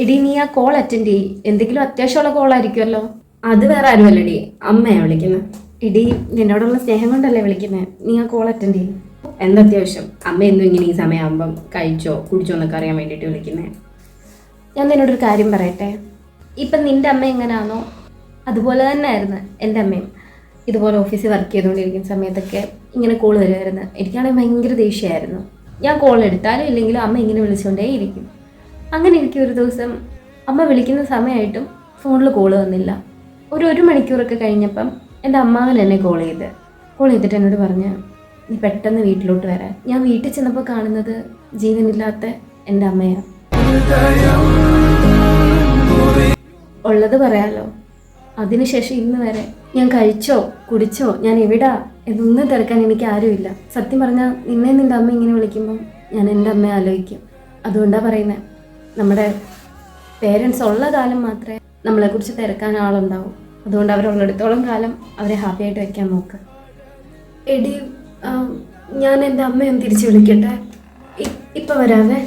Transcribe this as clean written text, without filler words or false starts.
എടി നീ ആ കോൾ അറ്റൻഡ് ചെയ്യ്. എന്തെങ്കിലും അത്യാവശ്യമുള്ള കോളായിരിക്കുമല്ലോ. അത് വേറെ ആരുമല്ലടി, അമ്മയാ വിളിക്കുന്നത്. എടി നിന്നോടുള്ള സ്നേഹം കൊണ്ടല്ലേ വിളിക്കുന്നത്. നീ ആ കോൾ അറ്റൻഡ് ചെയ്യ്. എന്തത്യാവശ്യം? അമ്മ എന്നും ഇങ്ങനെ ഈ സമയമാകുമ്പം കഴിച്ചോ കുടിച്ചോ എന്നൊക്കെ അറിയാൻ വേണ്ടിയിട്ട് വിളിക്കുന്നത്. ഞാൻ നിന്നോടൊരു കാര്യം പറയട്ടെ. ഇപ്പം നിൻ്റെ അമ്മ എങ്ങനെയാണോ അതുപോലെ തന്നെ ആയിരുന്നു എൻ്റെ അമ്മയും. ഇതുപോലെ ഓഫീസിൽ വർക്ക് ചെയ്തുകൊണ്ടിരിക്കുന്ന സമയത്തൊക്കെ ഇങ്ങനെ കോൾ വരുമായിരുന്നു. എനിക്കാണെങ്കിൽ ഭയങ്കര ദേഷ്യമായിരുന്നു. ഞാൻ കോൾ എടുത്താലും ഇല്ലെങ്കിലും അമ്മ ഇങ്ങനെ വിളിച്ചുകൊണ്ടേ ഇരിക്കും. അങ്ങനെ എനിക്ക് ഒരു ദിവസം അമ്മ വിളിക്കുന്ന സമയമായിട്ടും ഫോണിൽ കോൾ വന്നില്ല. ഒരു മണിക്കൂറൊക്കെ കഴിഞ്ഞപ്പം എൻ്റെ അമ്മാവൻ എന്നെ കോൾ ചെയ്തിട്ട് എന്നോട് പറഞ്ഞ് നീ പെട്ടെന്ന് വീട്ടിലോട്ട് വരാൻ. ഞാൻ വീട്ടിൽ ചെന്നപ്പോൾ കാണുന്നത് ജീവനില്ലാത്ത എൻ്റെ അമ്മയാണ്. ഉള്ളത് പറയാലോ, അതിനുശേഷം ഇന്ന് വരെ ഞാൻ കഴിച്ചോ കുടിച്ചോ ഞാൻ എവിടാ എന്നൊന്നും തിരക്കാൻ എനിക്ക് ആരുമില്ല. സത്യം പറഞ്ഞാൽ നിന്നെ നിൻ്റെ അമ്മ ഇങ്ങനെ വിളിക്കുമ്പം ഞാൻ എൻ്റെ അമ്മയെ ആലോചിക്കും. അതുകൊണ്ടാണ് പറയുന്നത്, നമ്മുടെ പേരൻസ് ഉള്ള കാലം മാത്രമേ നമ്മളെക്കുറിച്ച് തിരക്കാൻ ആളുണ്ടാവും. അതുകൊണ്ട് അവരുള്ളിടത്തോളം കാലം അവരെ ഹാപ്പി ആയിട്ട് വെക്കാൻ നോക്കുക. എടി ഞാൻ എൻ്റെ അമ്മയൊന്ന് തിരിച്ച് വിളിക്കട്ടെ. ഇപ്പം വരാവേ.